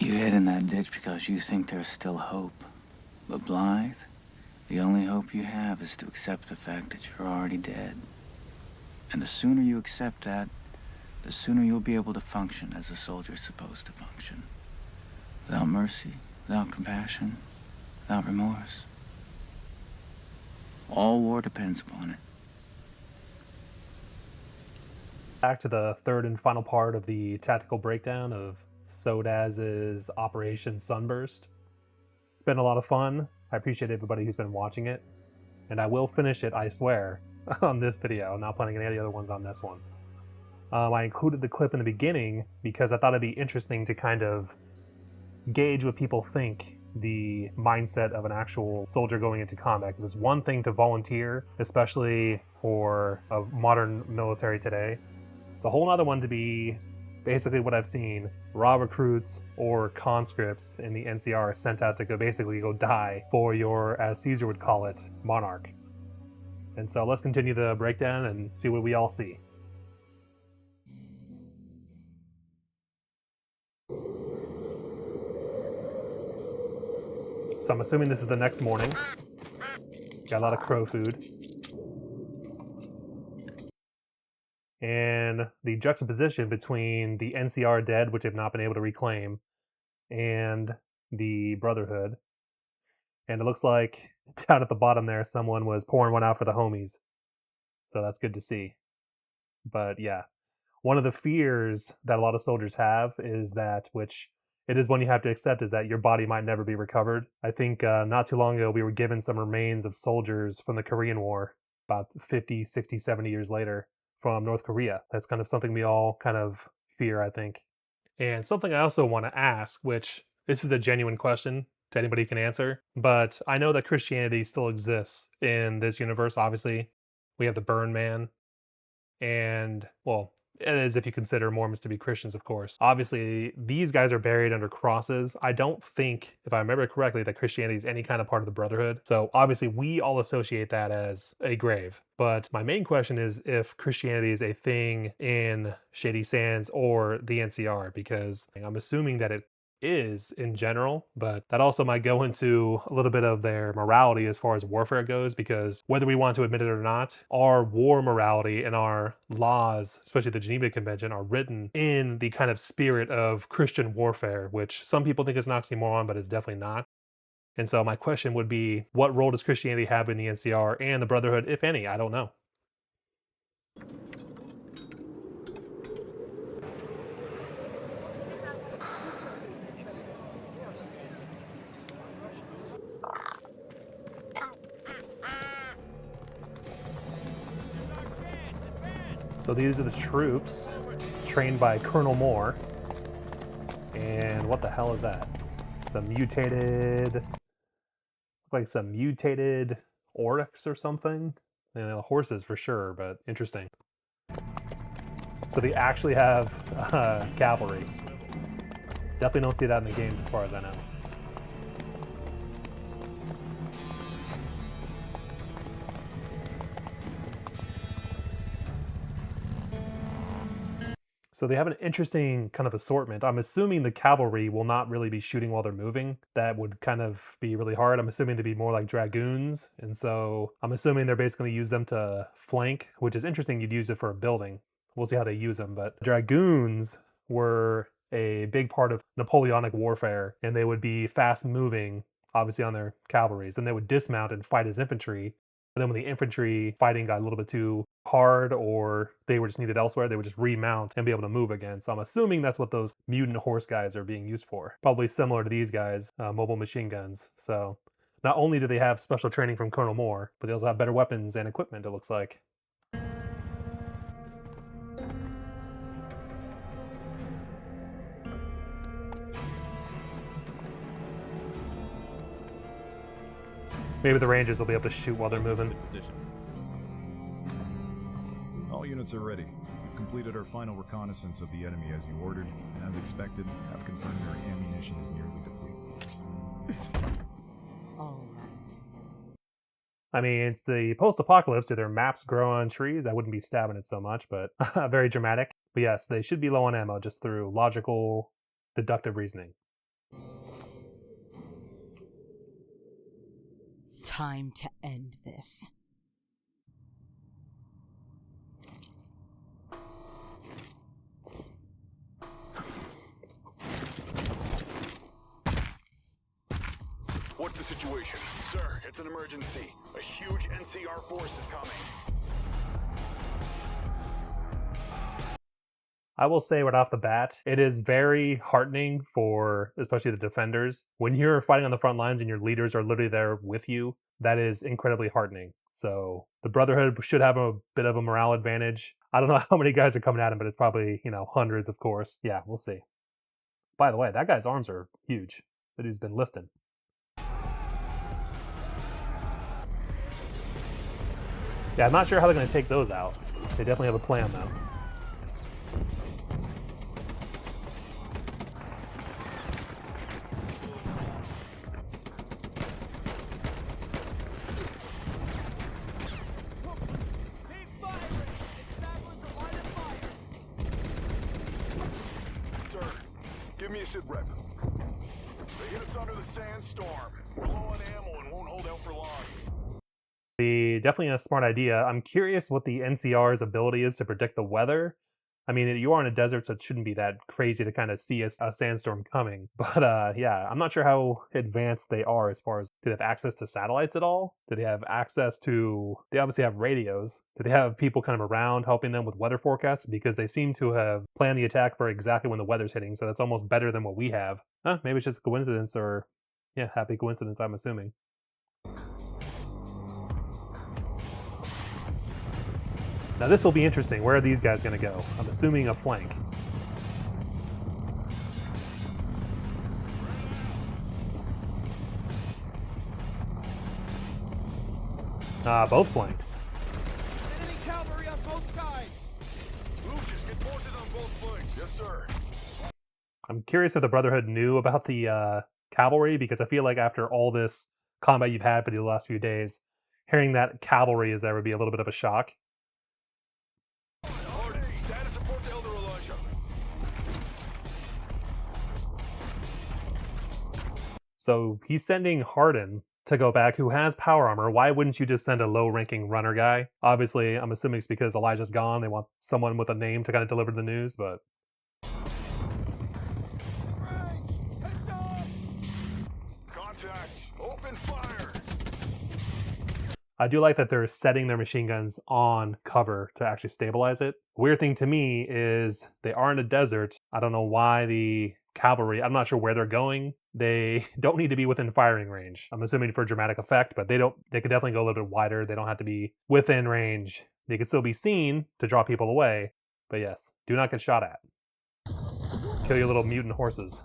You hid in that ditch because you think there's still hope. But Blythe, the only hope you have is to accept the fact that you're already dead. And the sooner you accept that, the sooner you'll be able to function as a soldier's supposed to function. Without mercy, without compassion, without remorse. All war depends upon it. Back to the third and final part of the tactical breakdown of SODAZ's Operation Sunburst. It's been a lot of fun. I appreciate everybody who's been watching it. And I will finish it, I swear, on this video. I'm not planning any other ones on this one. I included the clip in the beginning because I thought it'd be interesting to kind of gauge what people think the mindset of an actual soldier going into combat. Because it's one thing to volunteer, especially for a modern military today. It's a whole other one to be basically what I've seen. Raw recruits or conscripts in the NCR are sent out to basically go die for your, as Caesar would call it, monarch. And so let's continue the breakdown and see what we all see. So I'm assuming this is the next morning. Got a lot of crow food. And the juxtaposition between the NCR dead, which have not been able to reclaim, and the Brotherhood. And it looks like down at the bottom there, someone was pouring one out for the homies. So that's good to see. But yeah, one of the fears that a lot of soldiers have is that, which it is one you have to accept, is that your body might never be recovered. I think not too long ago we were given some remains of soldiers from the Korean War, about 50, 60, 70 years later, from North Korea. That's kind of something we all kind of fear, I think. And something I also want to ask, which this is a genuine question to anybody who can answer, but I know that Christianity still exists in this universe. Obviously, we have the Burn Man, and well, it is if you consider Mormons to be Christians, of course. Obviously, these guys are buried under crosses. I don't think, if I remember correctly, that Christianity is any kind of part of the Brotherhood. So obviously, we all associate that as a grave. But my main question is if Christianity is a thing in Shady Sands or the NCR, because I'm assuming that it is in general, but that also might go into a little bit of their morality as far as warfare goes, because whether we want to admit it or not, our war morality and our laws, especially the Geneva Convention, are written in the kind of spirit of Christian warfare, which some people think is an oxymoron, but it's definitely not. And so my question would be, what role does Christianity have in the NCR and the Brotherhood, if any? I don't know. So these are the troops trained by Colonel Moore. And what the hell is that? Some mutated, like some mutated oryx or something. And the horses for sure, but interesting. So they actually have cavalry. Definitely don't see that in the games as far as I know. So they have an interesting kind of assortment. I'm assuming the cavalry will not really be shooting while they're moving. That would kind of be really hard. I'm assuming they'd be more like dragoons. And so I'm assuming they're basically use them to flank, which is interesting. You'd use it for a building. We'll see how they use them. But dragoons were a big part of Napoleonic warfare, and they would be fast moving, obviously on their cavalries. And they would dismount and fight as infantry. And then when the infantry fighting got a little bit too hard or they were just needed elsewhere, they would just remount and be able to move again. So I'm assuming that's what those mutant horse guys are being used for. Probably similar to these guys, mobile machine guns. So not only do they have special training from Colonel Moore, but they also have better weapons and equipment, it looks like. Maybe the Rangers will be able to shoot while they're moving. All units are ready. We've completed our final reconnaissance of the enemy as you ordered, and as expected, have confirmed your ammunition is nearly depleted. All right. I mean, it's the post-apocalypse. Do their maps grow on trees? I wouldn't be stabbing it so much, but very dramatic. But yes, they should be low on ammo just through logical, deductive reasoning. Time to end this. What's the situation? Sir, it's an emergency. A huge NCR force is coming. I will say right off the bat, it is very heartening for especially the defenders. When you're fighting on the front lines and your leaders are literally there with you, that is incredibly heartening. So the Brotherhood should have a bit of a morale advantage. I don't know how many guys are coming at him, but it's probably, hundreds, of course. Yeah, we'll see. By the way, that guy's arms are huge that he's been lifting. Yeah, I'm not sure how they're going to take those out. They definitely have a plan, though. Sir, give me a sit rep. They hit us under the sandstorm. We're low on ammo and won't hold out for long. Definitely a smart idea. I'm curious what the NCR's ability is to predict the weather. I mean, you are in a desert, so it shouldn't be that crazy to kind of see a sandstorm coming. But yeah, I'm not sure how advanced they are as far as, do they have access to satellites at all? Do they have access to, they obviously have radios. Do they have people kind of around helping them with weather forecasts? Because they seem to have planned the attack for exactly when the weather's hitting, so that's almost better than what we have. Maybe it's just a coincidence, or yeah, happy coincidence, I'm assuming. Now this will be interesting. Where are these guys going to go? I'm assuming a flank. Both flanks. Enemy cavalry on both sides. Lucius, get forces on both flanks. Yes, sir. I'm curious if the Brotherhood knew about the cavalry, because I feel like after all this combat you've had for the last few days, hearing that cavalry is there would be a little bit of a shock. Status report to Elder Elijah. So he's sending Hardin to go back, who has power armor. Why wouldn't you just send a low-ranking runner guy? Obviously, I'm assuming it's because Elijah's gone. They want someone with a name to kind of deliver the news, but... Contact. Open fire. I do like that they're setting their machine guns on cover to actually stabilize it. Weird thing to me is they are in a desert. I don't know why the cavalry, I'm not sure where they're going. They don't need to be within firing range. I'm assuming for dramatic effect, but they could definitely go a little bit wider. They don't have to be within range. They could still be seen to draw people away. But yes, do not get shot at. Kill your little mutant horses.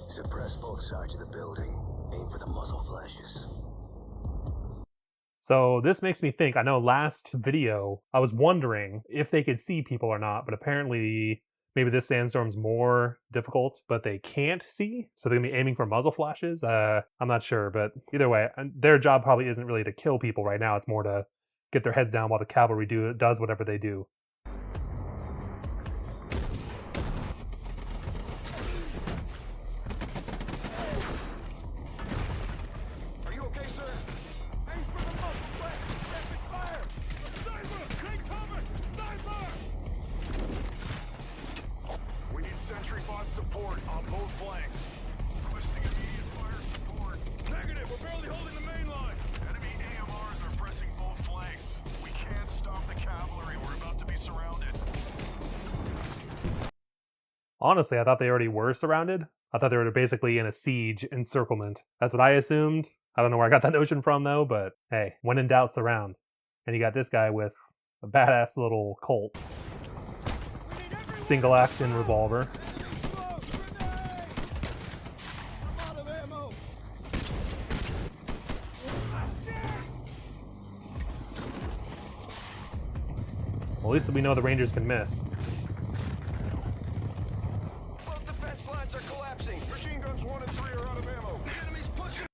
Suppress both sides of the building. Aim for the muzzle flashes. So this makes me think, I know last video, I was wondering if they could see people or not, but apparently maybe this sandstorm's more difficult, but they can't see, so they're gonna be aiming for muzzle flashes. I'm not sure, but either way, their job probably isn't really to kill people right now. It's more to get their heads down while the cavalry does whatever they do. Are you okay, sir? Aim for the muzzle flash. Rapid fire. Sniper! Take cover! Sniper! We need sentry bot support on both flanks. Requesting immediate fire support. Negative. We're barely holding the main line. Enemy AMRs are pressing both flanks. We can't stop the cavalry. We're about to be surrounded. Honestly, I thought they already were surrounded. I thought they were basically in a siege encirclement. That's what I assumed. I don't know where I got that notion from, though, but hey, when in doubt, surround. And you got this guy with a badass little Colt. Single action revolver. Well, at least we know the Rangers can miss. Both defense lines are collapsing. Machine guns 1 and 3 are out of ammo. The enemy's pushing.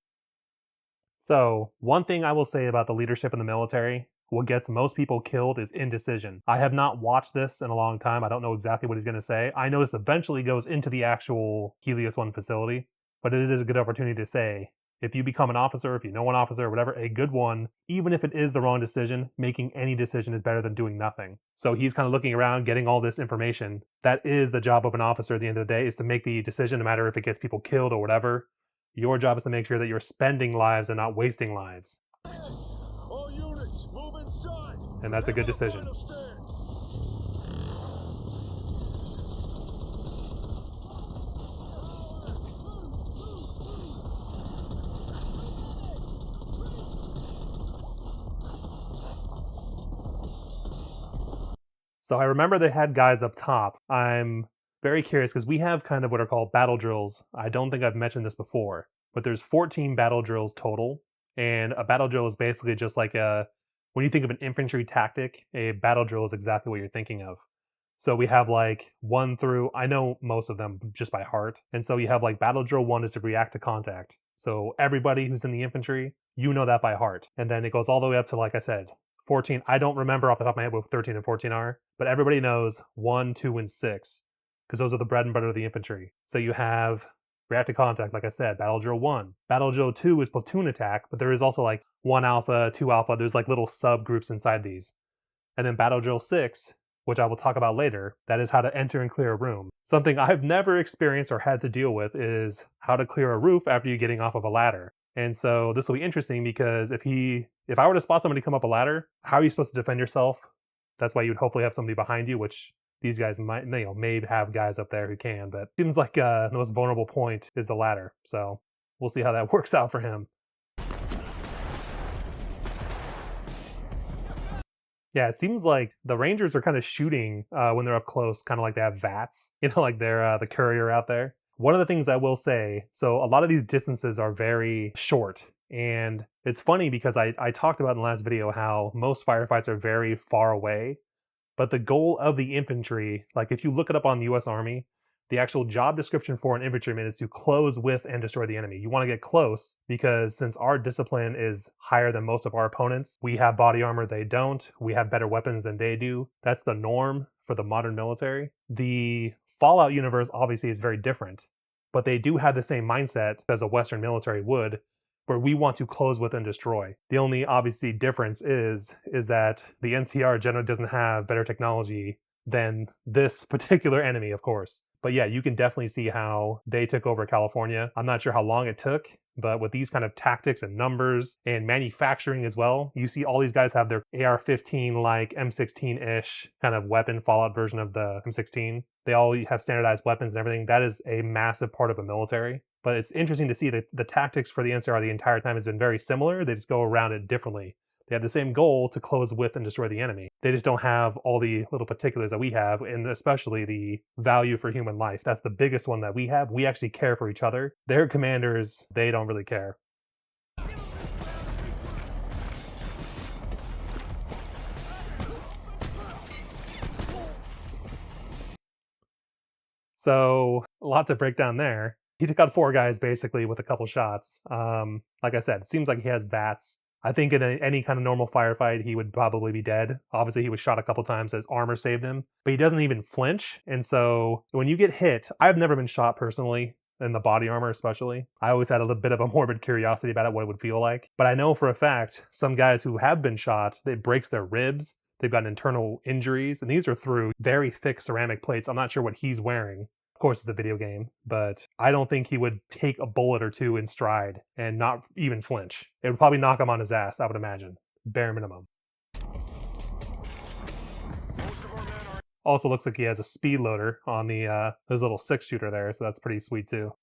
So, one thing I will say about the leadership in the military, what gets most people killed is indecision. I have not watched this in a long time. I don't know exactly what he's going to say. I know this eventually goes into the actual Helios 1 facility, but it is a good opportunity to say, if you become an officer, if you know an officer, whatever, a good one, even if it is the wrong decision, making any decision is better than doing nothing. So he's kind of looking around, getting all this information. That is the job of an officer at the end of the day, is to make the decision, no matter if it gets people killed or whatever. Your job is to make sure that you're spending lives and not wasting lives. All units, move inside. And that's a good decision. So I remember they had guys up top. I'm very curious because we have kind of what are called battle drills. I don't think I've mentioned this before, but there's 14 battle drills total. And a battle drill is basically just like when you think of an infantry tactic, a battle drill is exactly what you're thinking of. So we have like 1 through, I know most of them just by heart. And so you have like battle drill 1 is to react to contact. So everybody who's in the infantry, you know that by heart. And then it goes all the way up to, like I said, 14. I don't remember off the top of my head what 13 and 14 are, but everybody knows 1, 2, and 6, because those are the bread and butter of the infantry. So you have react to contact, like I said, battle drill 1. Battle drill 2 is platoon attack, but there is also like 1 alpha, 2 alpha. There's like little subgroups inside these. And then battle drill 6, which I will talk about later, that is how to enter and clear a room. Something I've never experienced or had to deal with is how to clear a roof after you're getting off of a ladder. And so this will be interesting because if I were to spot somebody come up a ladder, how are you supposed to defend yourself? That's why you'd hopefully have somebody behind you, which these guys might, may have guys up there who can, but it seems like the most vulnerable point is the ladder. So we'll see how that works out for him. Yeah, it seems like the Rangers are kind of shooting when they're up close, kind of like they have VATS, like they're the courier out there. One of the things I will say, so a lot of these distances are very short, and it's funny because I talked about in the last video how most firefights are very far away, but the goal of the infantry, like if you look it up on the US Army, the actual job description for an infantryman is to close with and destroy the enemy. You want to get close because since our discipline is higher than most of our opponents, we have body armor, they don't. We have better weapons than they do. That's the norm for the modern military. The Fallout universe obviously is very different, but they do have the same mindset as a Western military would, where we want to close with and destroy. The only obviously difference is that the NCR generally doesn't have better technology than this particular enemy, of course. But yeah, you can definitely see how they took over California. I'm not sure how long it took, but with these kind of tactics and numbers and manufacturing as well, you see all these guys have their AR-15 like M16-ish kind of weapon, Fallout version of the M16. They all have standardized weapons and everything. That is a massive part of a military. But it's interesting to see that the tactics for the NCR the entire time has been very similar. They just go around it differently. They have the same goal to close with and destroy the enemy. They just don't have all the little particulars that we have, and especially the value for human life. That's the biggest one that we have. We actually care for each other. Their commanders, they don't really care. So, a lot to break down there. He took out 4 guys basically with a couple shots. Like I said, it seems like he has VATS. I think in any kind of normal firefight, he would probably be dead. Obviously, he was shot a couple times, his armor saved him, but he doesn't even flinch. And so when you get hit, I've never been shot personally, in the body armor especially. I always had a little bit of a morbid curiosity about it, what it would feel like. But I know for a fact, some guys who have been shot, it breaks their ribs, they've got internal injuries, and these are through very thick ceramic plates. I'm not sure what he's wearing. Of course, it's a video game, but I don't think he would take a bullet or two in stride and not even flinch. It would probably knock him on his ass, I would imagine. Bare minimum. Also looks like he has a speed loader on the his little 6-shooter there, so that's pretty sweet too.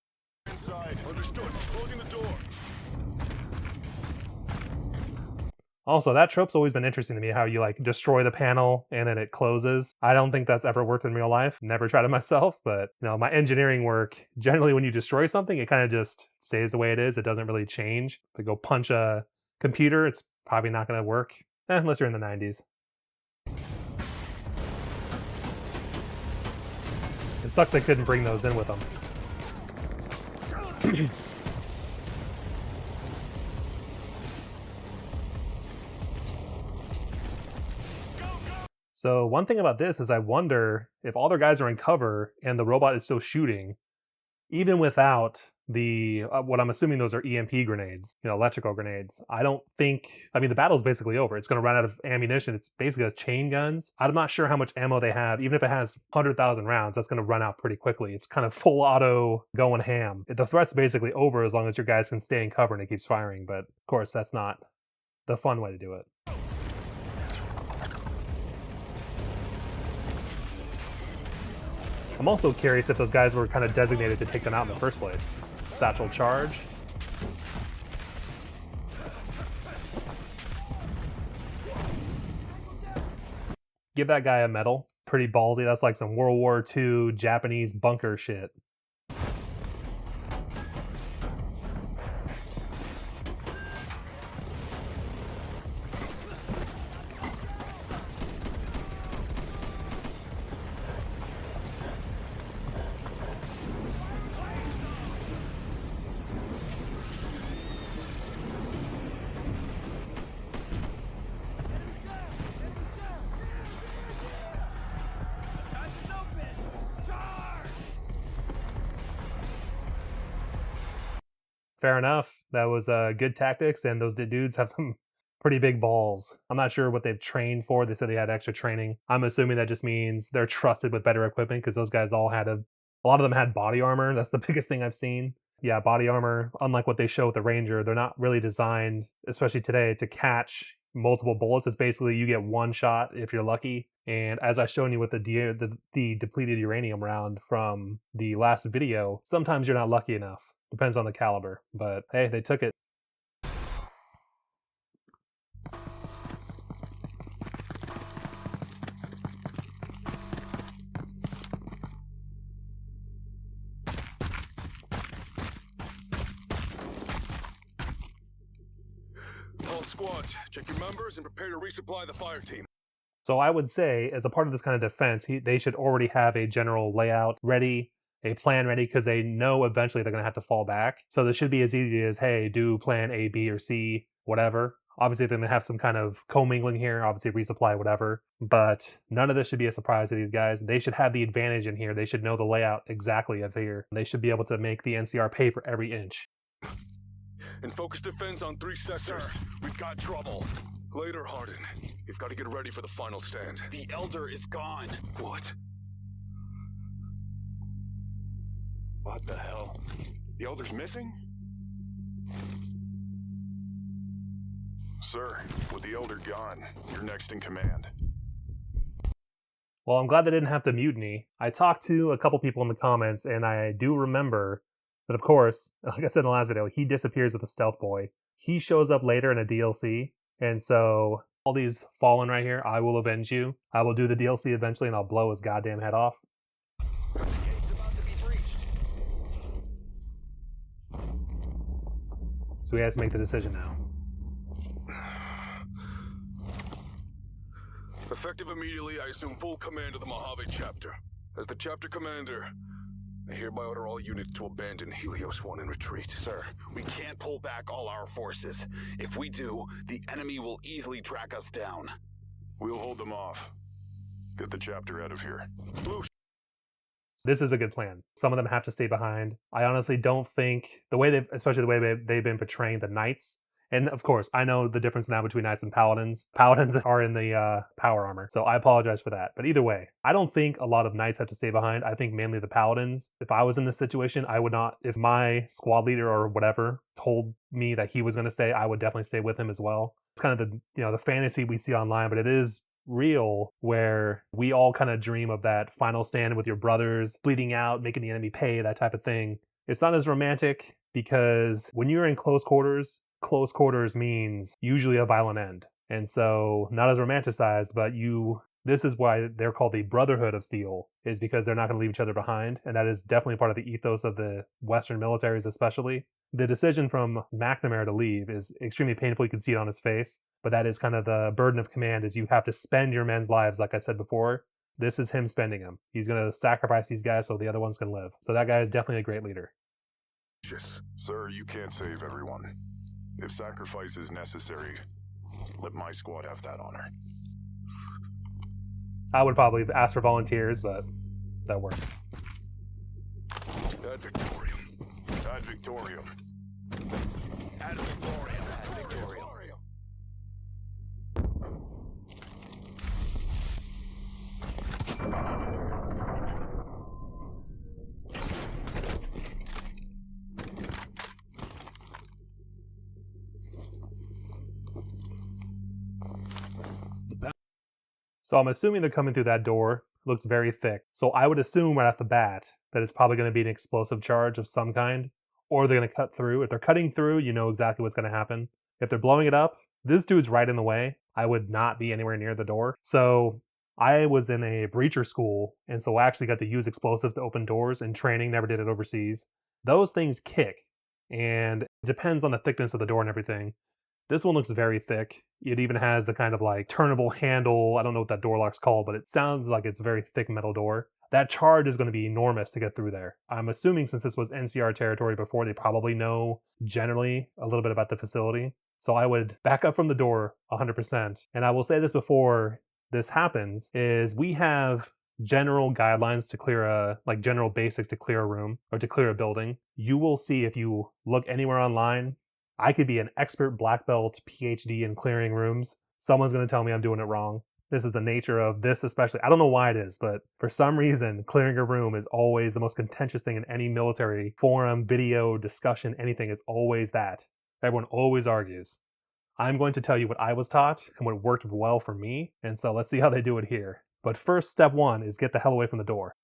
Inside. Understood. Closing the door. Also, that trope's always been interesting to me, how you like destroy the panel and then it closes. I don't think that's ever worked in real life. Never tried it myself, but my engineering work, generally when you destroy something, it kind of just stays the way it is. It doesn't really change. If you go punch a computer, it's probably not going to work, unless you're in the 90s. It sucks they couldn't bring those in with them. So one thing about this is I wonder if all their guys are in cover and the robot is still shooting, even without the what I'm assuming those are EMP grenades, electrical grenades. I don't think, I mean, the battle's basically over. It's going to run out of ammunition. It's basically chain guns. I'm not sure how much ammo they have. Even if it has 100,000 rounds, that's going to run out pretty quickly. It's kind of full auto going ham. The threat's basically over as long as your guys can stay in cover and it keeps firing. But of course, that's not the fun way to do it. I'm also curious if those guys were kind of designated to take them out in the first place. Satchel charge. Give that guy a medal. Pretty ballsy. That's like some World War II Japanese bunker shit. Fair enough. That was good tactics, and those dudes have some pretty big balls. I'm not sure what they've trained for. They said they had extra training. I'm assuming that just means they're trusted with better equipment because those guys all had a lot of them had body armor. That's the biggest thing I've seen. Yeah, body armor, unlike what they show with the Ranger, they're not really designed, especially today, to catch multiple bullets. It's basically you get one shot if you're lucky. And as I've shown you with the depleted uranium round from the last video, sometimes you're not lucky enough. Depends on the caliber, but hey, they took it. All squads, check your members and prepare to resupply the fire team. So I would say, as a part of this kind of defense, they should already have a general layout ready, a plan ready, because they know eventually they're going to have to fall back. So this should be as easy as, hey, do plan A, B, or C, whatever. Obviously, they're going to have some kind of commingling here, obviously resupply, whatever. But none of this should be a surprise to these guys. They should have the advantage in here. They should know the layout exactly of here. They should be able to make the NCR pay for every inch. And focus defense on 3 sectors. Sir, we've got trouble. Later, Hardin. You've got to get ready for the final stand. The Elder is gone. What? What the hell? The Elder's missing? Sir, with the Elder gone, you're next in command. Well, I'm glad they didn't have to mutiny. I talked to a couple people in the comments, and I do remember that, of course, like I said in the last video, he disappears with the Stealth Boy. He shows up later in a DLC, and so all these fallen right here, I will avenge you. I will do the DLC eventually, and I'll blow his goddamn head off. The gate's about to be breached. So he has to make the decision now. Effective immediately, I assume full command of the Mojave chapter. As the chapter commander, I hereby order all units to abandon Helios 1 and retreat. Sir, we can't pull back all our forces. If we do, the enemy will easily track us down. We'll hold them off. Get the chapter out of here. Blue. This is a good plan. Some of them have to stay behind. I honestly don't think the way especially the way they've been portraying the Knights. And of course, I know the difference now between Knights and Paladins. Paladins are in the power armor, so I apologize for that. But either way, I don't think a lot of Knights have to stay behind. I think mainly the Paladins. If I was in this situation, I would not. If my squad leader or whatever told me that he was going to stay, I would definitely stay with him as well. It's kind of the fantasy we see online, but it is real, where we all kind of dream of that final stand with your brothers, bleeding out, making the enemy pay, that type of thing. It's not as romantic because when you're in close quarters means usually a violent end. And so not as romanticized, but this is why they're called the Brotherhood of Steel, is because they're not going to leave each other behind. And that is definitely part of the ethos of the Western militaries, especially. The decision from McNamara to leave is extremely painful. You can see it on his face. But that is kind of the burden of command, is you have to spend your men's lives, like I said before. This is him spending them. He's going to sacrifice these guys so the other ones can live. So that guy is definitely a great leader. Sir, you can't save everyone. If sacrifice is necessary, let my squad have that honor. I would probably ask for volunteers, but that works. That's Victorium. Ad Victorium. Ad Victorium. Ad Victorium. So I'm assuming they're coming through that door. It looks very thick. So I would assume right off the bat that it's probably going to be an explosive charge of some kind, or they're going to cut through. If they're cutting through, you know exactly what's going to happen. If they're blowing it up, this dude's right in the way. I would not be anywhere near the door. So I was in a breacher school, and so I actually got to use explosives to open doors in training, never did it overseas. Those things kick, and it depends on the thickness of the door and everything. This one looks very thick. It even has the kind of like turnable handle. I don't know what that door lock's called, but it sounds like it's a very thick metal door. That charge is going to be enormous to get through there. I'm assuming since this was NCR territory before, they probably know generally a little bit about the facility. So I would back up from the door 100%. And I will say this before this happens, is we have general guidelines to clear general basics to clear a room or to clear a building. You will see if you look anywhere online, I could be an expert black belt PhD in clearing rooms. Someone's going to tell me I'm doing it wrong. This is the nature of this especially. I don't know why it is, but for some reason, clearing a room is always the most contentious thing in any military forum, video, discussion, anything. Is always that. Everyone always argues. I'm going to tell you what I was taught and what worked well for me, and so let's see how they do it here. But first, step one is get the hell away from the door.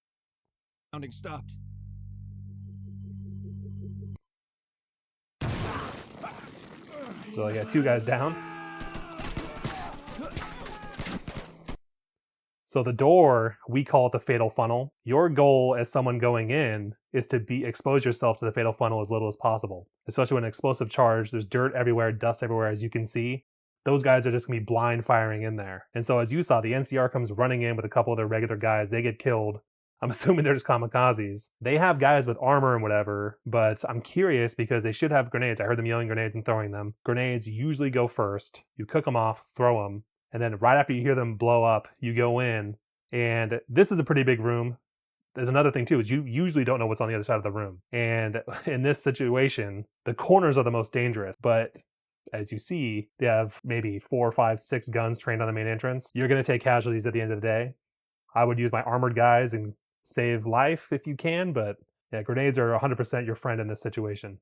Sounding stopped. So I got two guys down. So the door, we call it the fatal funnel. Your goal as someone going in is to expose yourself to the fatal funnel as little as possible. Especially when an explosive charge, there's dirt everywhere, dust everywhere, as you can see. Those guys are just going to be blind firing in there. And so as you saw, the NCR comes running in with a couple of their regular guys. They get killed. I'm assuming they're just kamikazes. They have guys with armor and whatever, but I'm curious because they should have grenades. I heard them yelling grenades and throwing them. Grenades usually go first. You cook them off, throw them, and then right after you hear them blow up, you go in. And this is a pretty big room. There's another thing too, is you usually don't know what's on the other side of the room. And in this situation, the corners are the most dangerous, but as you see, they have maybe 4, 5, 6 guns trained on the main entrance. You're going to take casualties at the end of the day. I would use my armored guys and save life if you can, but yeah, grenades are 100% your friend in this situation.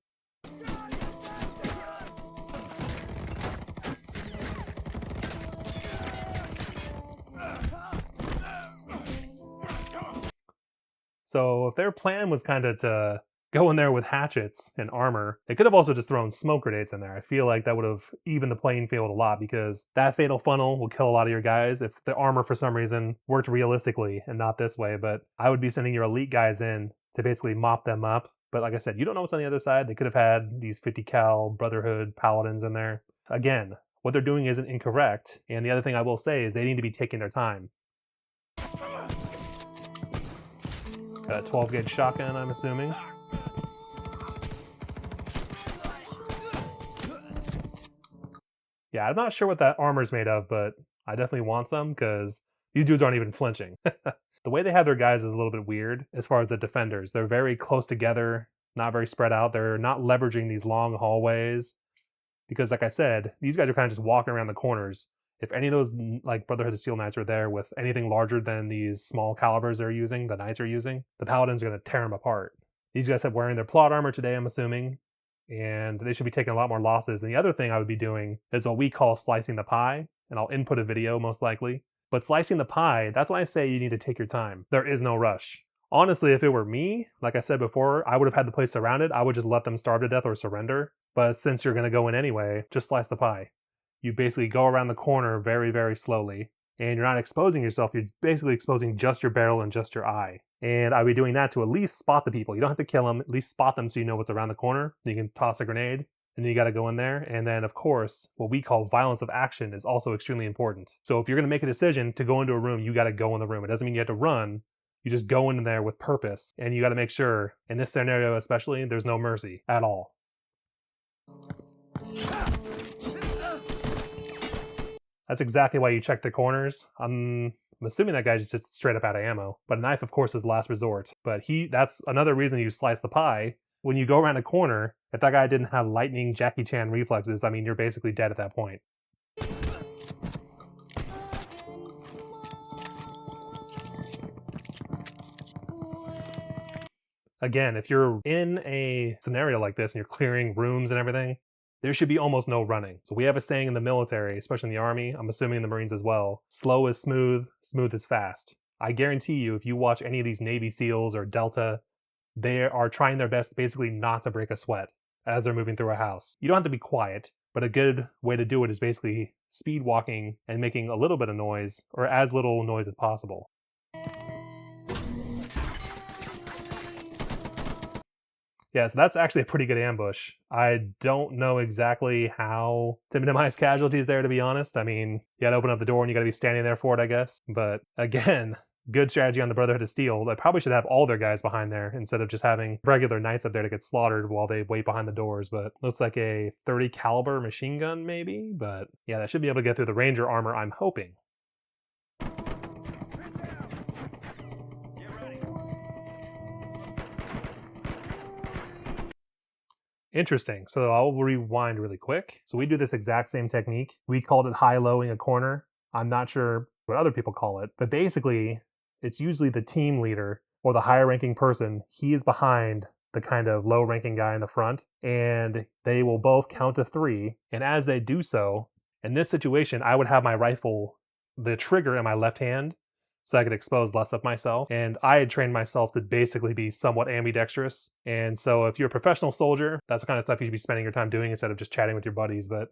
So if their plan was kind of to go in there with hatchets and armor, they could have also just thrown smoke grenades in there. I feel like that would have evened the playing field a lot because that fatal funnel will kill a lot of your guys if the armor for some reason worked realistically and not this way. But I would be sending your elite guys in to basically mop them up. But like I said, you don't know what's on the other side. They could have had these 50 cal Brotherhood paladins in there. Again, what they're doing isn't incorrect. And the other thing I will say is they need to be taking their time. Got a 12 gauge shotgun, I'm assuming. Yeah, I'm not sure what that armor's made of, but I definitely want some because these dudes aren't even flinching. The way they have their guys is a little bit weird as far as the defenders. They're very close together, not very spread out. They're not leveraging these long hallways because, like I said, these guys are kind of just walking around the corners. If any of those like Brotherhood of Steel Knights are there with anything larger than these small calibers they're using, the Knights are using, the Paladins are going to tear them apart. These guys have wearing their plot armor today, I'm assuming, and they should be taking a lot more losses. And the other thing I would be doing is what we call slicing the pie, and I'll input a video most likely. But slicing the pie, that's why I say you need to take your time. There is no rush. Honestly, if it were me, like I said before, I would have had the place surrounded. I would just let them starve to death or surrender. But since you're going to go in anyway, just slice the pie. You basically go around the corner very, very slowly. And you're not exposing yourself. You're basically exposing just your barrel and just your eye. And I'd be doing that to at least spot the people. You don't have to kill them. At least spot them so you know what's around the corner. You can toss a grenade. And then you got to go in there. And then, of course, what we call violence of action is also extremely important. So if you're going to make a decision to go into a room, you got to go in the room. It doesn't mean you have to run. You just go in there with purpose. And you got to make sure, in this scenario especially, there's no mercy at all. That's exactly why you check the corners. I'm assuming that guy's just straight up out of ammo. But a knife, of course, is last resort. But that's another reason you slice the pie. When you go around a corner, if that guy didn't have lightning Jackie Chan reflexes, I mean, you're basically dead at that point. Again, if you're in a scenario like this and you're clearing rooms and everything, there should be almost no running. So we have a saying in the military, especially in the Army, I'm assuming in the Marines as well, slow is smooth, smooth is fast. I guarantee you, if you watch any of these Navy SEALs or Delta, they are trying their best basically not to break a sweat as they're moving through a house. You don't have to be quiet, but a good way to do it is basically speed walking and making a little bit of noise, or as little noise as possible. Yeah, so that's actually a pretty good ambush. I don't know exactly how to minimize casualties there, to be honest. I mean, you gotta open up the door and you gotta be standing there for it, I guess. But again, good strategy on the Brotherhood of Steel. They probably should have all their guys behind there instead of just having regular knights up there to get slaughtered while they wait behind the doors. But looks like a 30 caliber machine gun maybe. But yeah, that should be able to get through the Ranger armor, I'm hoping. Interesting. So I'll rewind really quick. So we do this exact same technique. We called it high-lowing a corner. I'm not sure what other people call it, but basically it's usually the team leader or the higher ranking person. He is behind the kind of low ranking guy in the front, and they will both count to 3. And as they do so, in this situation, I would have my rifle, the trigger in my left hand, so I could expose less of myself. And I had trained myself to basically be somewhat ambidextrous. And so if you're a professional soldier, that's the kind of stuff you should be spending your time doing instead of just chatting with your buddies. But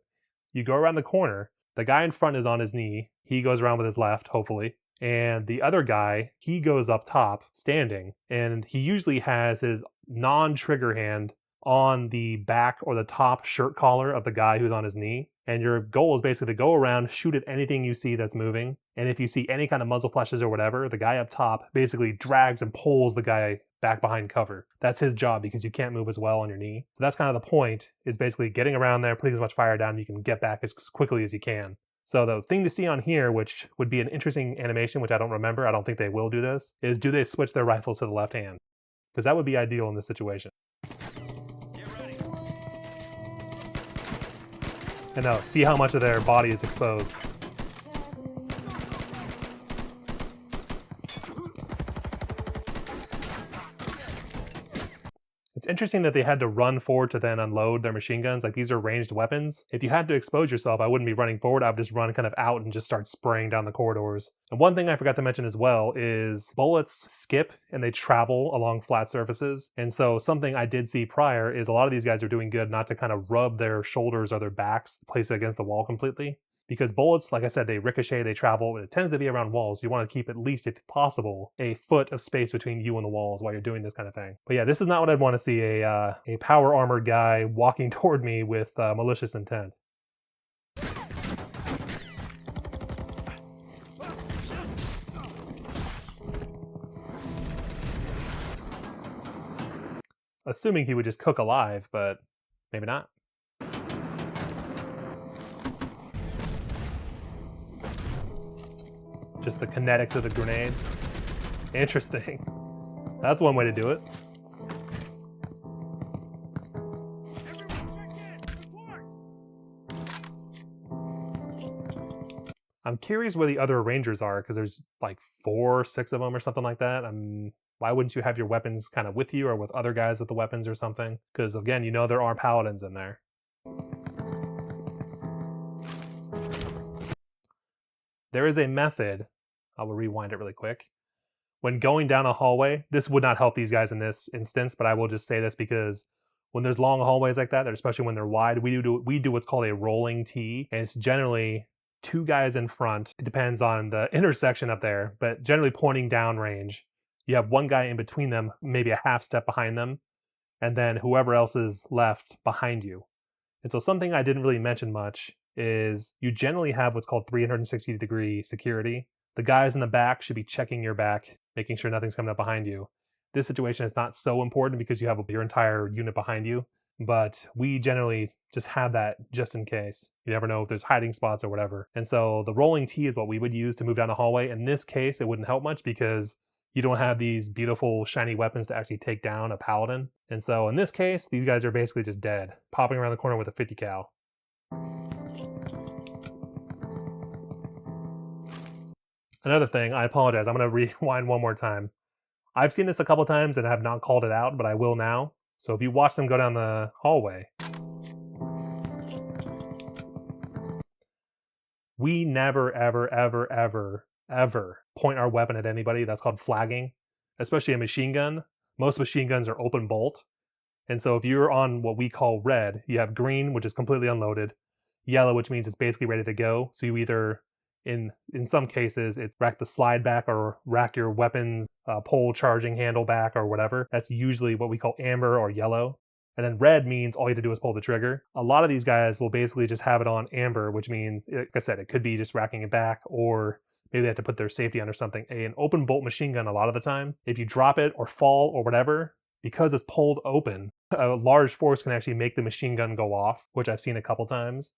you go around the corner, the guy in front is on his knee. He goes around with his left, hopefully. And the other guy, he goes up top, standing. And he usually has his non-trigger hand on the back or the top shirt collar of the guy who's on his knee. And your goal is basically to go around, shoot at anything you see that's moving. And if you see any kind of muzzle flashes or whatever, the guy up top basically drags and pulls the guy back behind cover. That's his job because you can't move as well on your knee. So that's kind of the point, is basically getting around there, putting as much fire down, you can get back as quickly as you can. So the thing to see on here, which would be an interesting animation, which I don't remember, I don't think they will do this, is do they switch their rifles to the left hand? Because that would be ideal in this situation. And now, see how much of their body is exposed. It's interesting that they had to run forward to then unload their machine guns. Like, these are ranged weapons. If you had to expose yourself, I wouldn't be running forward. I would just run kind of out and just start spraying down the corridors. And one thing I forgot to mention as well is bullets skip and they travel along flat surfaces. And so something I did see prior is a lot of these guys are doing good not to kind of rub their shoulders or their backs, place it against the wall completely. Because bullets, like I said, they ricochet, they travel, and it tends to be around walls. You want to keep at least, if possible, a foot of space between you and the walls while you're doing this kind of thing. But yeah, this is not what I'd want to see, a power armored guy walking toward me with malicious intent. Assuming he would just cook alive, but maybe not. Just the kinetics of the grenades. Interesting. That's one way to do it. I'm curious where the other Rangers are, because there's like 4 or 6 of them or something like that. Why wouldn't you have your weapons kind of with you or with other guys with the weapons or something? Because again, you know there are paladins in there. There is a method, I will rewind it really quick. When going down a hallway, this would not help these guys in this instance, but I will just say this because when there's long hallways like that, especially when they're wide, we do what's called a rolling T, and it's generally 2 guys in front. It depends on the intersection up there, but generally pointing down range. You have 1 guy in between them, maybe a half step behind them, and then whoever else is left behind you. And so something I didn't really mention much is you generally have what's called 360-degree security. The guys in the back should be checking your back, making sure nothing's coming up behind you. This situation is not so important because you have your entire unit behind you. but we generally just have that just in case. You never know if there's hiding spots or whatever. And so the rolling T is what we would use to move down the hallway. In this case, it wouldn't help much because you don't have these beautiful shiny weapons to actually take down a paladin. And so in this case, these guys are basically just dead, popping around the corner with a 50 cal. Another thing, I apologize, I'm going to rewind one more time. I've seen this a couple times and have not called it out, but I will now. So if you watch them go down the hallway, we never, ever, ever, ever, ever point our weapon at anybody. That's called flagging, especially a machine gun. Most machine guns are open bolt. And so if you're on what we call red, you have green, which is completely unloaded, yellow, which means it's basically ready to go. So you either, in some cases, it's rack the slide back or rack your weapons pull charging handle back or whatever. That's usually what we call amber or yellow. And then red means all you have to do is pull the trigger. A lot of these guys will basically just have it on amber, which means, like I said, it could be just racking it back, or maybe they have to put their safety on or something. An open bolt machine gun, a lot of the time, if you drop it or fall or whatever, because it's pulled open, a large force can actually make the machine gun go off, which I've seen a couple times.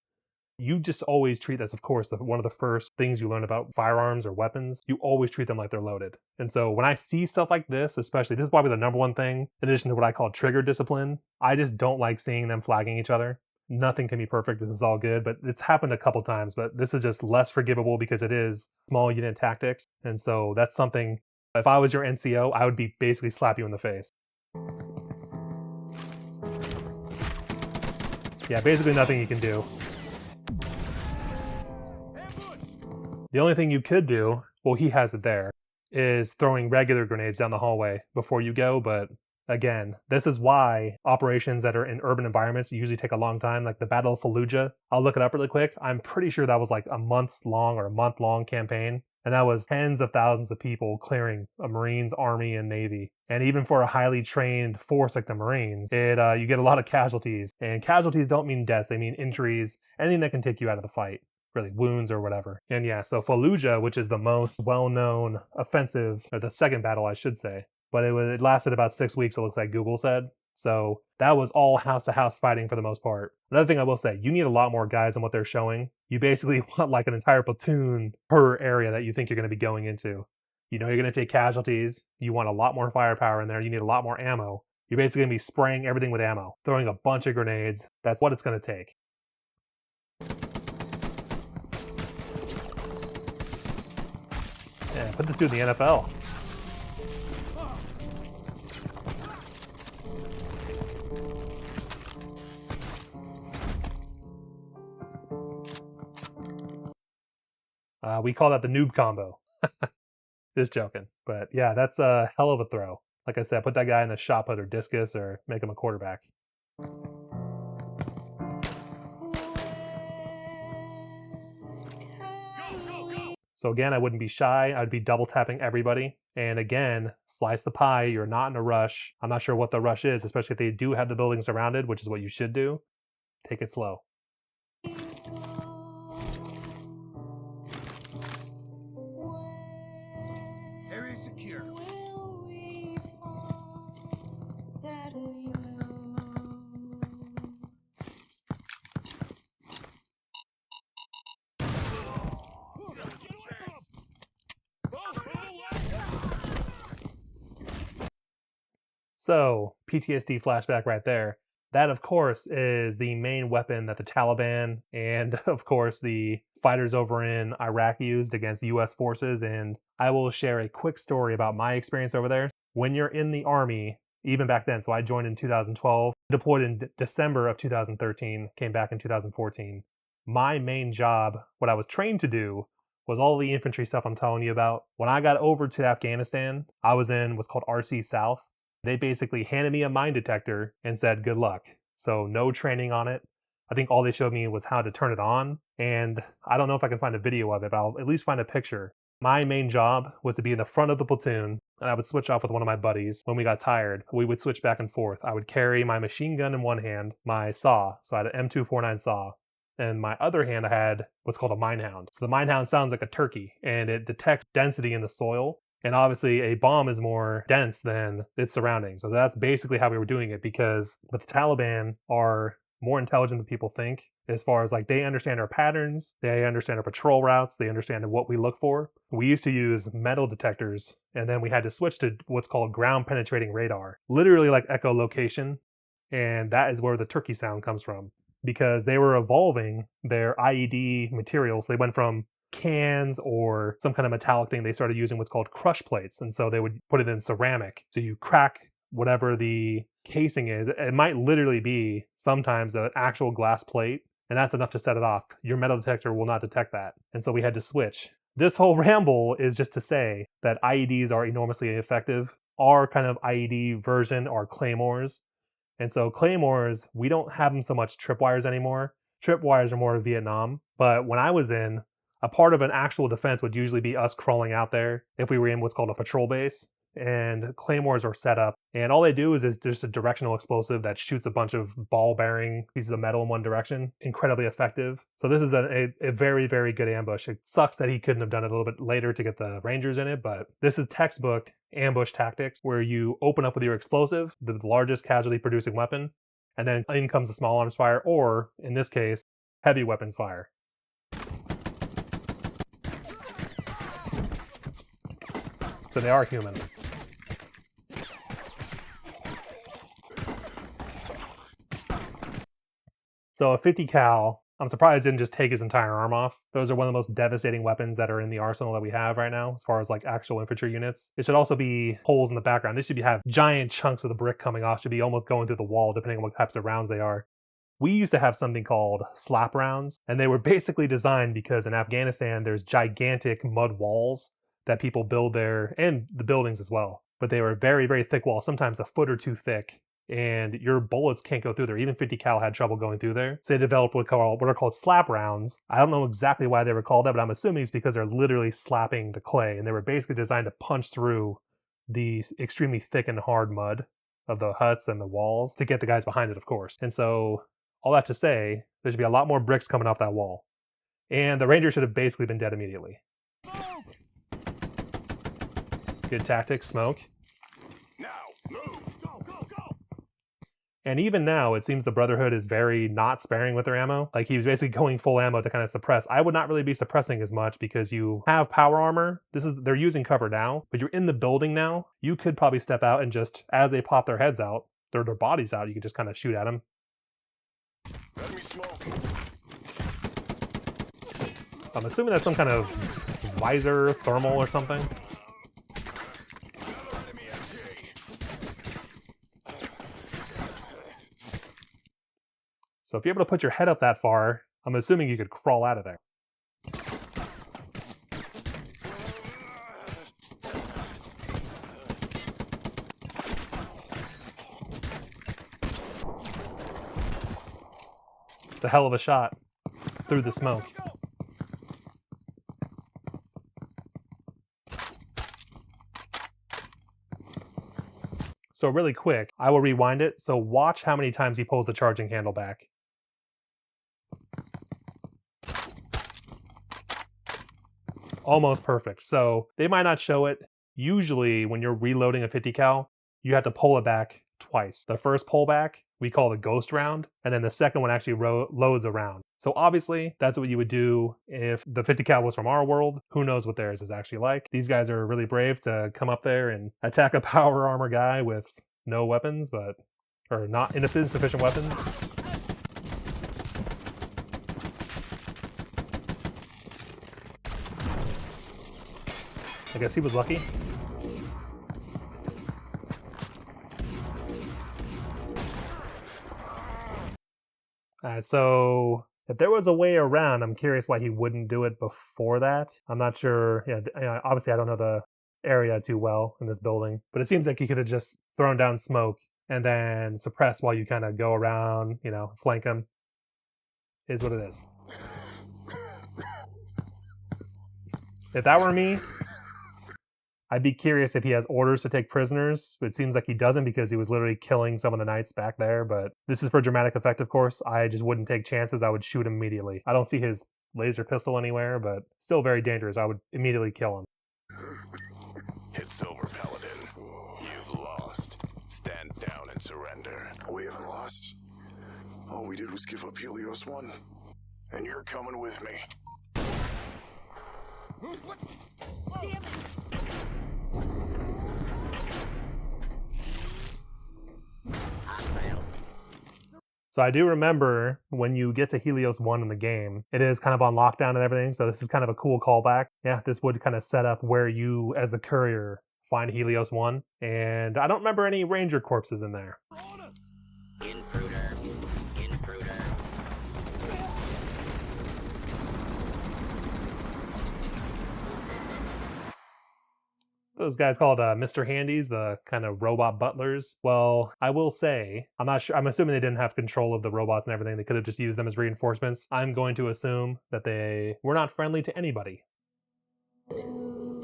You just always treat this, of course, one of the first things you learn about firearms or weapons, you always treat them like they're loaded. And so when I see stuff like this, especially, this is probably the number one thing, in addition to what I call trigger discipline, I just don't like seeing them flagging each other. Nothing can be perfect, this is all good, but it's happened a couple times, but this is just less forgivable because it is small unit tactics. And so that's something, if I was your NCO, I would be basically slap you in the face. Yeah, basically nothing you can do. The only thing you could do, well, he has it there, is throwing regular grenades down the hallway before you go. But again, this is why operations that are in urban environments usually take a long time, like the Battle of Fallujah. I'll look it up really quick. I'm pretty sure that was like a month-long campaign. And that was tens of thousands of people clearing a Marines, Army, and Navy. And even for a highly trained force like the Marines, you get a lot of casualties. And casualties don't mean deaths, they mean injuries, anything that can take you out of the fight. Really, wounds or whatever. And yeah, so Fallujah, which is the most well-known offensive, or the second battle, I should say, but it lasted about 6 weeks, it looks like Google said. So that was all house-to-house fighting for the most part. Another thing I will say, you need a lot more guys than what they're showing. You basically want like an entire platoon per area that you think you're going to be going into. You know you're going to take casualties. You want a lot more firepower in there. You need a lot more ammo. You're basically going to be spraying everything with ammo, throwing a bunch of grenades. That's what it's going to take. Yeah, put this dude in the NFL. We call that the noob combo. Just joking. But yeah, that's a hell of a throw. Like I said, put that guy in a shot put or discus or make him a quarterback. So again, I wouldn't be shy. I'd be double tapping everybody. And again, slice the pie. You're not in a rush. I'm not sure what the rush is, especially if they do have the building surrounded, which is what you should do. Take it slow. Area secure. So, PTSD flashback right there. That, of course, is the main weapon that the Taliban and, of course, the fighters over in Iraq used against US forces. And I will share a quick story about my experience over there. When you're in the Army, even back then, so I joined in 2012, deployed in December of 2013, came back in 2014. My main job, what I was trained to do, was all the infantry stuff I'm telling you about. When I got over to Afghanistan, I was in what's called RC South. They basically handed me a mine detector and said, good luck. So no training on it. I think all they showed me was how to turn it on. And I don't know if I can find a video of it, but I'll at least find a picture. My main job was to be in the front of the platoon, and I would switch off with one of my buddies. When we got tired, we would switch back and forth. I would carry my machine gun in one hand, my saw. So I had an M249 saw. And my other hand, I had what's called a mine hound. So the mine hound sounds like a turkey, and it detects density in the soil. And obviously a bomb is more dense than its surroundings. So that's basically how we were doing it, because the Taliban are more intelligent than people think, as far as like they understand our patterns, they understand our patrol routes, they understand what we look for. We used to use metal detectors, and then we had to switch to what's called ground penetrating radar, literally like echolocation. And that is where the turkey sound comes from, because they were evolving their IED materials. They went from cans or some kind of metallic thing. They started using what's called crush plates, and so they would put it in ceramic. So you crack whatever the casing is. It might literally be sometimes an actual glass plate, and that's enough to set it off. Your metal detector will not detect that, and so we had to switch. This whole ramble is just to say that IEDs are enormously effective. Our kind of IED version are claymores. And so claymores, we don't have them so much tripwires anymore. Tripwires are more of Vietnam. But when I was in, a part of an actual defense would usually be us crawling out there if we were in what's called a patrol base. And claymores are set up. And all they do is just a directional explosive that shoots a bunch of ball-bearing pieces of metal in one direction. Incredibly effective. So this is a very, very good ambush. It sucks that he couldn't have done it a little bit later to get the Rangers in it, but this is textbook ambush tactics, where you open up with your explosive, the largest casualty producing weapon, and then in comes the small arms fire, or in this case, heavy weapons fire. So they are human. So a 50 cal, I'm surprised it didn't just take his entire arm off. Those are one of the most devastating weapons that are in the arsenal that we have right now, as far as like actual infantry units. It should also be holes in the background. This should have giant chunks of the brick coming off, should be almost going through the wall, depending on what types of rounds they are. We used to have something called slap rounds, and they were basically designed because in Afghanistan, there's gigantic mud walls that people build there, and the buildings as well. But they were very, very thick walls, sometimes a foot or two thick, and your bullets can't go through there. Even 50 cal had trouble going through there. So they developed what are called slap rounds. I don't know exactly why they were called that, but I'm assuming it's because they're literally slapping the clay, and they were basically designed to punch through the extremely thick and hard mud of the huts and the walls to get the guys behind it, of course. And so all that to say, there should be a lot more bricks coming off that wall. And the Rangers should have basically been dead immediately. Good tactics, smoke. Now, move! Go, go, go! And even now, it seems the Brotherhood is very not sparing with their ammo. Like, he was basically going full ammo to kind of suppress. I would not really be suppressing as much because you have power armor. They're using cover now, but you're in the building now. You could probably step out and just, as they pop their heads out, their bodies out, you can just kind of shoot at them. Enemy smoke. I'm assuming that's some kind of visor, thermal or something. Another enemy MG. So if you're able to put your head up that far, I'm assuming you could crawl out of there. It's a hell of a shot through the smoke. So really quick, I will rewind it. So watch how many times he pulls the charging handle back. Almost perfect. So they might not show it. Usually when you're reloading a 50 cal, you have to pull it back twice. The first pull back, we call the ghost round, and then the second one actually loads a round. So obviously that's what you would do if the 50 cal was from our world. Who knows what theirs is actually like. These guys are really brave to come up there and attack a power armor guy with no weapons, or not insufficient weapons. I guess he was lucky. Alright, so if there was a way around, I'm curious why he wouldn't do it before that. I'm not sure. Yeah, obviously I don't know the area too well in this building, but it seems like he could have just thrown down smoke and then suppressed while you kind of go around, flank him. Is what it is. If that were me, I'd be curious if he has orders to take prisoners. It seems like he doesn't because he was literally killing some of the knights back there, but this is for dramatic effect, of course. I just wouldn't take chances. I would shoot him immediately. I don't see his laser pistol anywhere, but still very dangerous. I would immediately kill him. Hit there. We haven't lost. All we did was give up Helios 1. And you're coming with me. Damn it! So I do remember when you get to Helios 1 in the game, it is kind of on lockdown and everything, so this is kind of a cool callback. Yeah, this would kind of set up where you, as the courier, find Helios 1, and I don't remember any Ranger corpses in there. Intruder. Intruder. Those guys called Mr. Handies, the kind of robot butlers. Well, I will say, I'm not sure, I'm assuming they didn't have control of the robots and everything. They could have just used them as reinforcements. I'm going to assume that they were not friendly to anybody.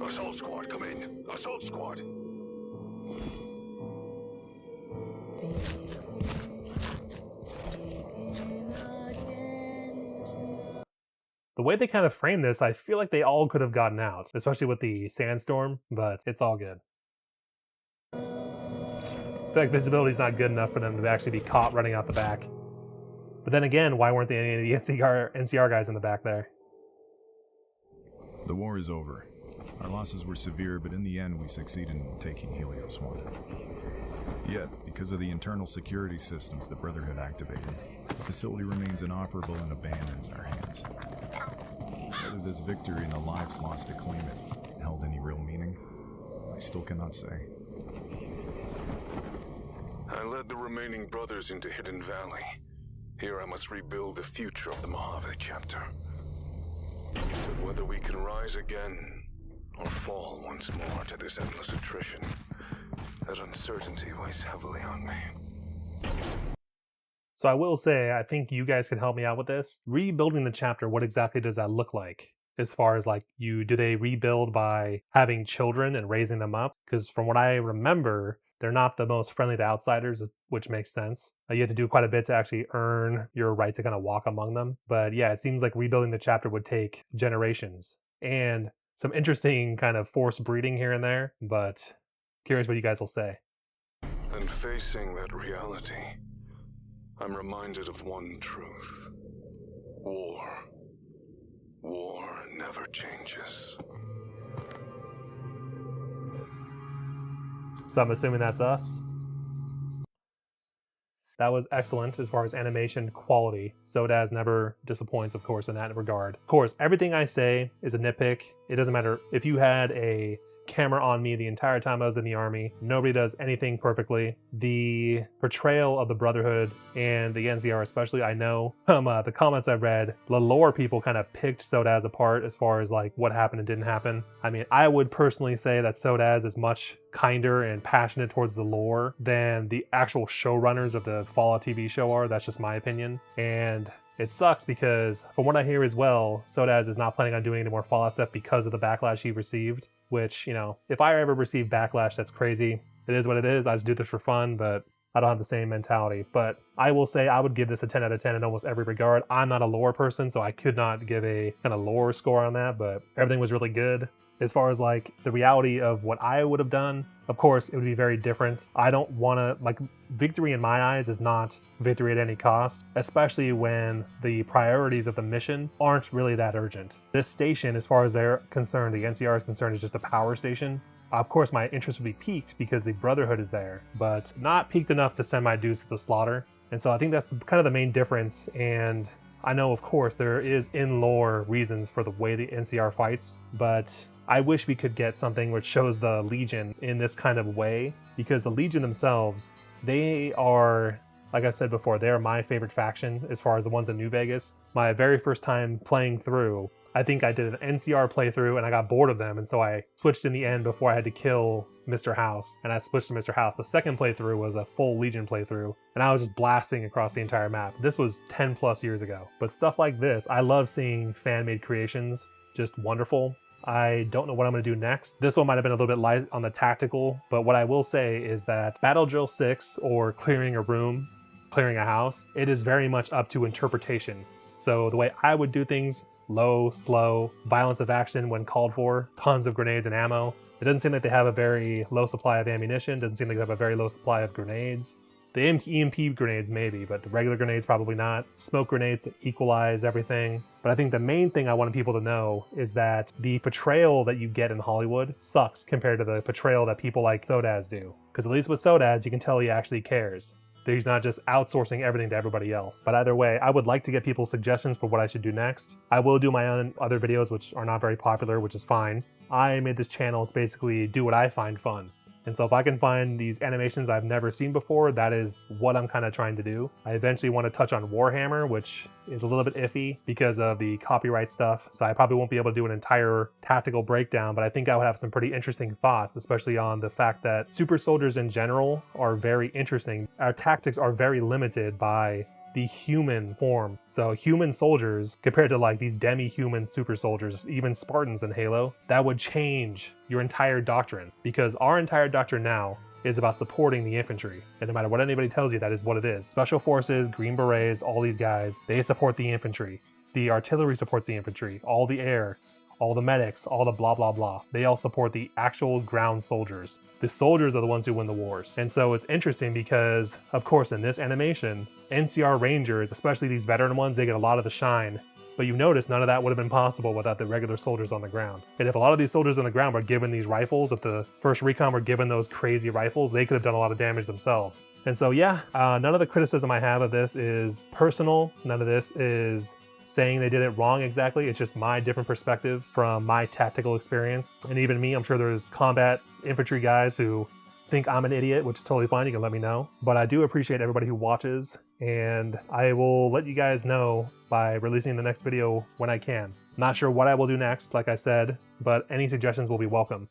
Assault squad, come in. Assault squad. The way they kind of frame this, I feel like they all could have gotten out, especially with the sandstorm, but it's all good. I feel like visibility's not good enough for them to actually be caught running out the back. But then again, why weren't there any of the NCR guys in the back there? The war is over. Our losses were severe, but in the end we succeeded in taking Helios 1. Yet, because of the internal security systems the Brotherhood activated, the facility remains inoperable and abandoned in our hands. Whether this victory and the lives lost to claim it held any real meaning, I still cannot say. I led the remaining brothers into Hidden Valley. Here I must rebuild the future of the Mojave chapter. But whether we can rise again or fall once more to this endless attrition, that uncertainty weighs heavily on me. So I will say, I think you guys can help me out with this. Rebuilding the chapter, what exactly does that look like? As far as like, do they rebuild by having children and raising them up? Because from what I remember, they're not the most friendly to outsiders, which makes sense. You have to do quite a bit to actually earn your right to kind of walk among them. But yeah, it seems like rebuilding the chapter would take generations. And some interesting kind of forced breeding here and there, but curious what you guys will say. And facing that reality, I'm reminded of one truth. War. War never changes. So I'm assuming that's us. That was excellent as far as animation quality. SODAZ never disappoints, of course, in that regard. Of course, everything I say is a nitpick. It doesn't matter if you had a camera on me the entire time I was in the army. Nobody does anything perfectly. The portrayal of the Brotherhood and the NCR especially, I know from the comments I've read, the lore people kind of picked SODAZ apart as far as like what happened and didn't happen. I mean, I would personally say that SODAZ is much kinder and passionate towards the lore than the actual showrunners of the Fallout TV show are. That's just my opinion. And it sucks because from what I hear as well, SODAZ is not planning on doing any more Fallout stuff because of the backlash he received. Which, you know, if I ever receive backlash, that's crazy. It is what it is. I just do this for fun, but I don't have the same mentality. But I will say I would give this a 10 out of 10 in almost every regard. I'm not a lore person, so I could not give a kind of lore score on that, but everything was really good. As far as like the reality of what I would have done, of course, it would be very different. I don't want to, like, victory in my eyes is not victory at any cost, especially when the priorities of the mission aren't really that urgent. This station, as far as they're concerned, the NCR is concerned, is just a power station. Of course, my interest would be piqued because the Brotherhood is there, but not piqued enough to send my dudes to the slaughter. And so I think that's kind of the main difference. And I know, of course, there is in lore reasons for the way the NCR fights, but I wish we could get something which shows the Legion in this kind of way, because the Legion themselves, they are, like I said before, they are my favorite faction as far as the ones in New Vegas. My very first time playing through, I think I did an NCR playthrough and I got bored of them, and so I switched in the end before I had to kill Mr. House, and I switched to Mr. House. The second playthrough was a full Legion playthrough, and I was just blasting across the entire map. This was 10 plus years ago. But stuff like this, I love seeing fan-made creations, just wonderful. I don't know what I'm going to do next. This one might have been a little bit light on the tactical, but what I will say is that Battle Drill 6 or clearing a room, clearing a house, it is very much up to interpretation. So the way I would do things, low, slow, violence of action when called for, tons of grenades and ammo. It doesn't seem like they have a very low supply of ammunition, doesn't seem like they have a very low supply of grenades. The EMP grenades maybe, but the regular grenades probably not. Smoke grenades to equalize everything. But I think the main thing I wanted people to know is that the portrayal that you get in Hollywood sucks compared to the portrayal that people like SODAZ do. Because at least with SODAZ, you can tell he actually cares. That he's not just outsourcing everything to everybody else. But either way, I would like to get people's suggestions for what I should do next. I will do my own other videos, which are not very popular, which is fine. I made this channel to basically do what I find fun. And so if I can find these animations I've never seen before, that is what I'm kind of trying to do. I eventually want to touch on Warhammer, which is a little bit iffy because of the copyright stuff. So I probably won't be able to do an entire tactical breakdown, but I think I would have some pretty interesting thoughts, especially on the fact that super soldiers in general are very interesting. Our tactics are very limited by the human form. So human soldiers compared to like these demi-human super soldiers, even Spartans in Halo, that would change your entire doctrine, because our entire doctrine now is about supporting the infantry. And no matter what anybody tells you, that is what it is. Special forces, Green Berets, all these guys, they support the infantry. The artillery supports the infantry, all the air, all the medics, all the blah, blah, blah. They all support the actual ground soldiers. The soldiers are the ones who win the wars. And so it's interesting because, of course, in this animation, NCR Rangers, especially these veteran ones, they get a lot of the shine. But you notice none of that would have been possible without the regular soldiers on the ground. And if a lot of these soldiers on the ground were given these rifles, if the 1st Recon were given those crazy rifles, they could have done a lot of damage themselves. And so yeah, none of the criticism I have of this is personal. None of this is saying they did it wrong exactly. It's just my different perspective from my tactical experience. And even me, I'm sure there's combat infantry guys who think I'm an idiot, which is totally fine. You can let me know. But I do appreciate everybody who watches, and I will let you guys know by releasing the next video when I can. Not sure what I will do next, like I said, but any suggestions will be welcome.